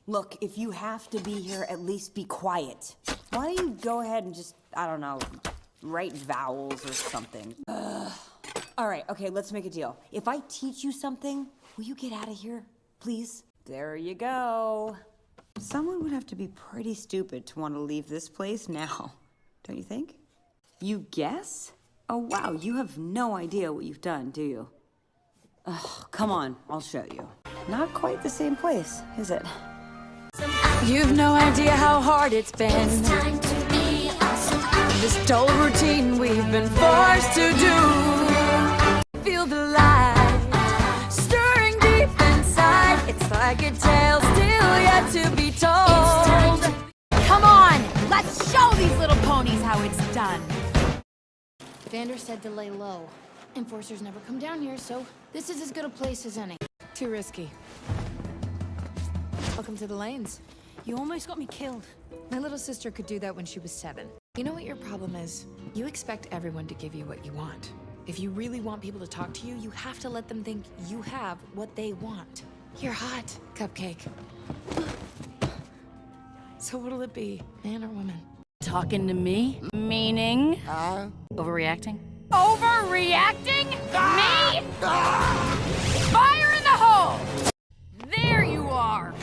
Look, if you have to be here, at least be quiet. Why don't you go ahead and just, I don't know, write vowels or something. All right, okay, let's make a deal. If I teach you something, will you get out of here, please? There you go. Someone would have to be pretty stupid to want to leave this place now, don't you think? You guess? Oh, wow, you have no idea what you've done, do you? Ugh, come on, I'll show you. Not quite the same place, is it? You've no idea how hard it's been. It's time to be awesome. This dull routine we've been forced to do. Feel the light stirring deep inside. It's like a tale still yet to be told. Come on, let's show these little ponies how it's done. Vander said to lay low. Enforcers never come down here, so this is as good a place as any. Too risky. Welcome to the lanes. You almost got me killed. My little sister could do that when she was 7. You know what your problem is? You expect everyone to give you what you want. If you really want people to talk to you, you have to let them think you have what they want. You're hot, Cupcake. So what'll it be, man or woman? Talking to me? Meaning? Overreacting? Overreacting? Me? Fire in the hole! There you are!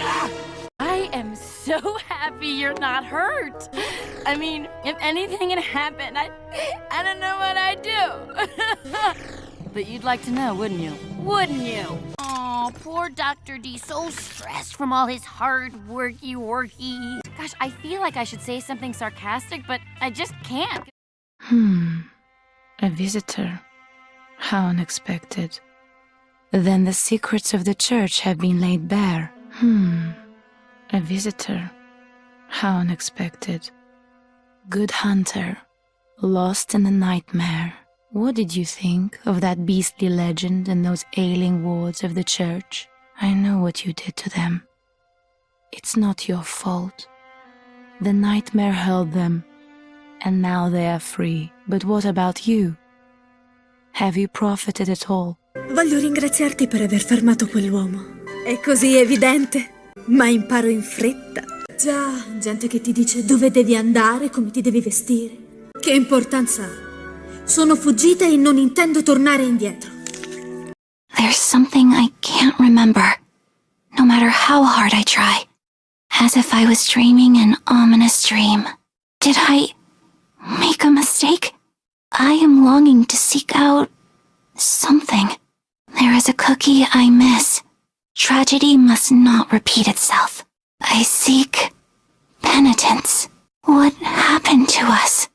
I am so happy you're not hurt. I mean, if anything had happened, I don't know what I'd do. But you'd like to know, wouldn't you? Wouldn't you? Oh, poor Dr. D, so stressed from all his hard worky. Gosh, I feel like I should say something sarcastic, but I just can't. A visitor. How unexpected. Then the secrets of the church have been laid bare. A visitor. How unexpected. Good hunter. Lost in a nightmare. What did you think of that beastly legend and those ailing wards of the church? I know what you did to them. It's not your fault. The nightmare held them, and now they are free. But what about you? Have you profited at all? Voglio ringraziarti per aver fermato quell'uomo. È così evidente, ma imparo in fretta. Già, gente che ti dice dove devi andare, come ti devi vestire. Che importanza ha? Sono fuggita e non intendo tornare indietro. There's something I can't remember, no matter how hard I try. As if I was dreaming an ominous dream. Did I make a mistake? I am longing to seek out something. There is a cookie I miss. Tragedy must not repeat itself. I seek penitence. What happened to us?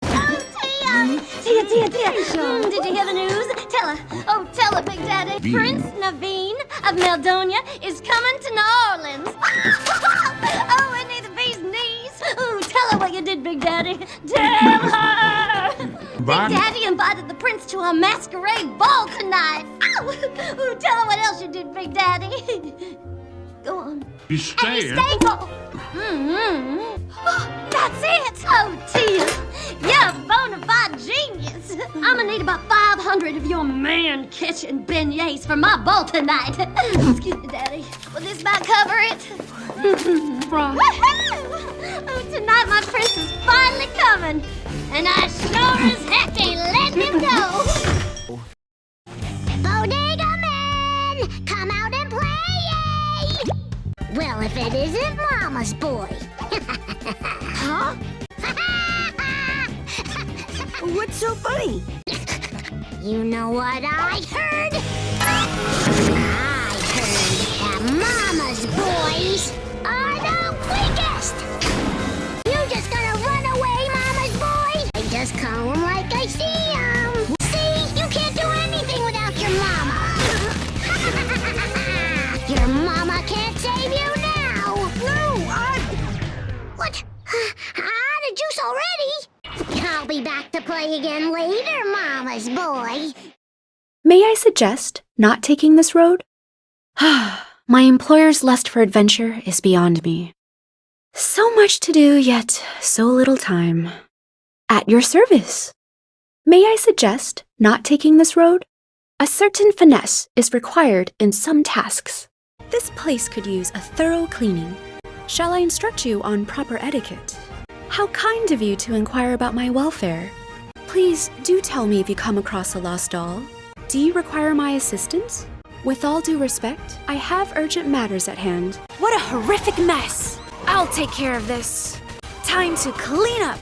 Tia. Did you hear the news? Tell her, Big Daddy. Prince Naveen of Meldonia is coming to New Orleans. Oh, isn't he the bee's knees? Ooh, tell her what you did, Big Daddy. Tell her. Big Daddy invited the prince to a masquerade ball tonight. Ooh, tell her what else you did, Big Daddy. Go on. He's staying. That's it! Oh, Tia, you're a bona fide genius. I'm gonna need about 500 of your man-kitchen beignets for my ball tonight. Excuse me, Daddy. Will this about cover it? Wrong. Woohoo! Oh, tonight my prince is finally coming, and I sure as heck ain't letting him go. Bodega Man, come out and play! Well, if it isn't Mama's boy. Huh? What's so funny? You know what I heard? I heard that Mama's boys are the weakest! You just gonna run away, Mama's boys? I just call them like I see them. See, you can't do anything without your mama. Your mama can't save you now. No, What? Out of juice already? I'll be back to play again later, Mama's boy. May I suggest not taking this road? My employer's lust for adventure is beyond me. So much to do, yet so little time. At your service. May I suggest not taking this road? A certain finesse is required in some tasks. This place could use a thorough cleaning. Shall I instruct you on proper etiquette? How kind of you to inquire about my welfare. Please do tell me if you come across a lost doll. Do you require my assistance? With all due respect, I have urgent matters at hand. What a horrific mess! I'll take care of this. Time to clean up!